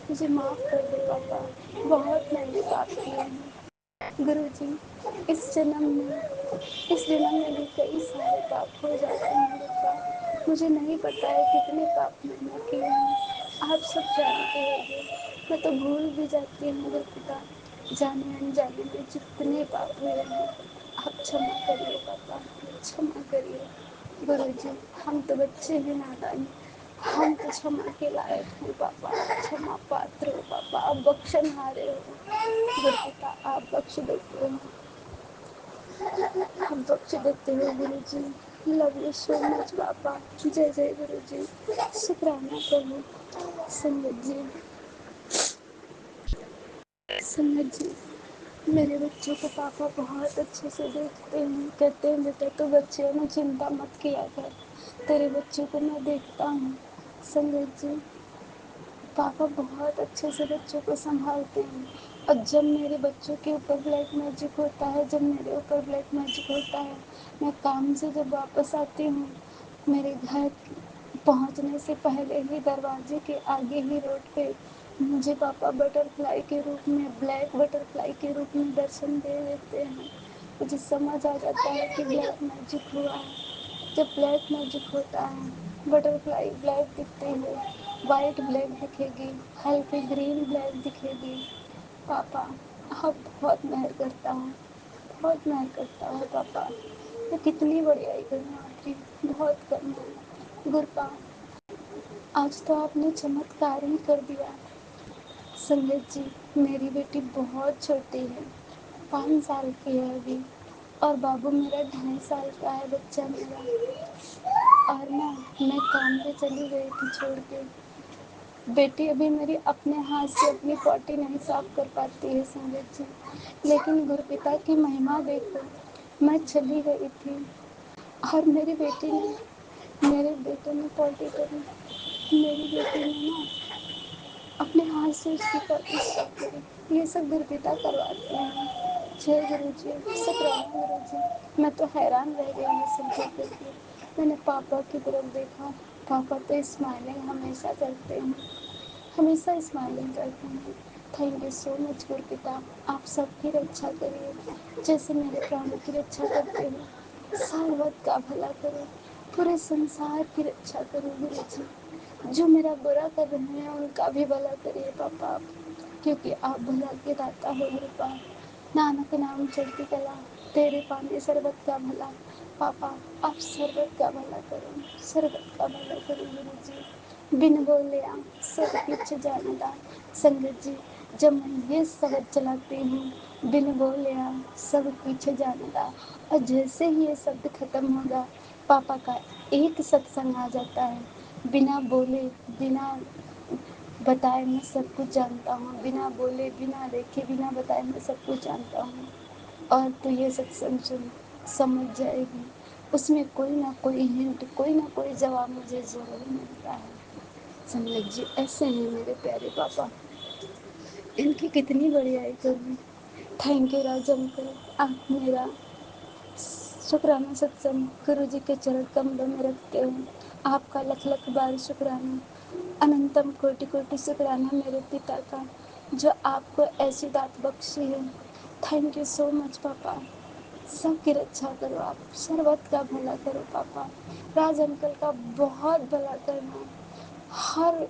मुझे माफ़ कर दो पापा, बहुत मैंने पाप किए हैं। गुरुजी, इस जन्म में भी कई सारे पाप हो जाते हैं बेटा, मुझे नहीं पता है कितने पाप मैंने किए हैं, आप सब जानते होंगे, मैं तो भूल भी जाती हूँ गुरु पिता, जाने अनजाने में जितने पाप हुए हैं आप क्षमा करिए पापा, क्षमा करिए। गुरुजी, हम तो बच्चे हैं नादान, हम तो क्षमा के लायक हैं पापा, क्षमा पात्र हो पापा, आप बख्शनहारे हो गुरु पिता, आप बख्श देते हो, आप बख्श देते हो गुरु जी। लव यू सो मच पापा। जय जय गुरु जी, शुक्राना प्रभु। संगत जी, संगत जी, मेरे बच्चों को पापा बहुत अच्छे से देखते हैं, कहते हैं बेटा तो बच्चियों में चिंता मत किया कर, तेरे बच्चों को मैं देखता हूँ। संगत जी, पापा बहुत अच्छे से बच्चों को संभालते हैं, और जब मेरे बच्चों के ऊपर ब्लैक मैजिक होता है, जब मेरे ऊपर ब्लैक मैजिक होता है, मैं काम से जब वापस आती हूँ, मेरे घर पहुँचने से पहले ही दरवाजे के आगे ही रोड पे मुझे पापा बटरफ्लाई के रूप में, ब्लैक बटरफ्लाई के रूप में दर्शन दे देते हैं। मुझे समझ आ जाता है कि ब्लैक मैजिक हुआ है। जब ब्लैक मैजिक होता है, बटरफ्लाई ब्लैक दिखती है, वाइट ब्लैक दिखेगी, हल्की ग्रीन ब्लैक दिखेगी। पापा, आप बहुत मेहर करता है, बहुत मेहर करता है पापा, मैं कितनी बड़ाई करूँ आपकी, बहुत कम है। गुरपा, आज तो आपने चमत्कार ही कर दिया। संगत जी, मेरी बेटी बहुत छोटी है, 5 साल की है अभी, और बाबू मेरा 2.5 साल का है, बच्चा मेरा। और ना, मैं काम पे चली गई थी छोड़ के, बेटी अभी मेरी अपने हाथ से अपनी पॉटी नहीं साफ कर पाती है संगत जी, लेकिन गुरुपिता की महिमा देखो, मैं चली गई थी और मेरी बेटी ने, मेरे बेटे ने पॉटी करी, मेरी बेटी ने ना अपने हाथ से उसकी पॉटी साफ करी, ये सब गुरुपिता करवाते हैं। जय गुरु जी, शुक्राना गुरु जी। मैं तो हैरान रह गई ये सब देख करके, मैंने पापा की तरफ देखा, पापा तो स्माइलिंग हमेशा करते हैं, हमेशा स्माइलिंग करते हैं। थैंक यू सो मच गुरुपिता, आप सबकी रक्षा करिए, जैसे मेरे प्राणों की रक्षा करते हो, सर्वत का भला करो, पूरे संसार की रक्षा करो गुरु जी। जो मेरा बुरा कर रहे हैं उनका भी भला करिए पापा आप, क्योंकि आप भला के दाता हो मेरे पाप। नानक नाम चढ़ती कला, तेरे पाने सर्वत का भला। पापा आप सर्वत का भला करो, सर्वत का भला करो गुरु जी। बिन बोले सब कुछ जानता। संगत जी, जब मैं ये शब्द चलाती हूँ, बिन बोले सब कुछ जानता, और जैसे ही ये शब्द खत्म होगा, पापा का एक सत्संग आ जाता है। बिना बोले बिना बताए मैं सब कुछ जानता हूँ, बिना बोले बिना देखे बिना बताए मैं सब कुछ जानता हूँ। और तो ये सत्संग सुन समझ जाएगी, उसमें कोई ना कोई हिंट, कोई ना कोई जवाब मुझे जरूर मिलता है। संगत जी, ऐसे हैं मेरे प्यारे पापा, इनकी कितनी बड़ाई करूँ। थैंक यू राज अंकल, आप मेरा शुक्राना सत्संग गुरु जी के चरण कमलों में रखते हो। आपका लख लख बार शुक्राना, अनंतम कोटि कोटि शुक्राना मेरे पिता का, जो आपको ऐसी दात बख्शी है। थैंक यू सो मच पापा। सबकी रक्षा करो आप, सर्वत का भला करो पापा। राज अंकल का बहुत भला करना, हर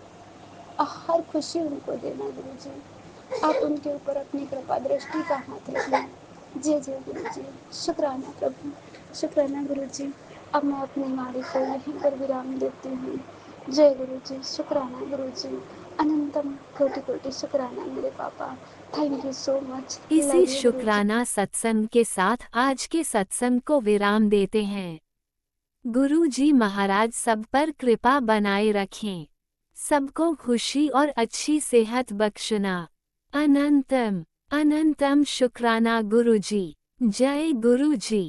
हर खुशी उनको देना गुरु जी। आप उनके ऊपर अपनी कृपा दृष्टि का हाथ रखना। जय जय गुरु जी। शुक्राना प्रभु, शुक्राना गुरु जी। अब मैं अपनी वाणी को यहीं पर विराम देती हूँ। जय गुरु जी, शुक्राना गुरु जी। अनंतम कोटि कोटि शुक्राना मेरे पापा। थैंक यू सो मच, इसी लव यू गुरु जी। शुक्राना सत्संग के साथ आज के सत्संग को विराम देते हैं। गुरु जी महाराज सब पर कृपा बनाए रखें, सबको खुशी और अच्छी सेहत बख्शना। अनंतम अनंतम शुक्राना गुरु जी। जय गुरु जी।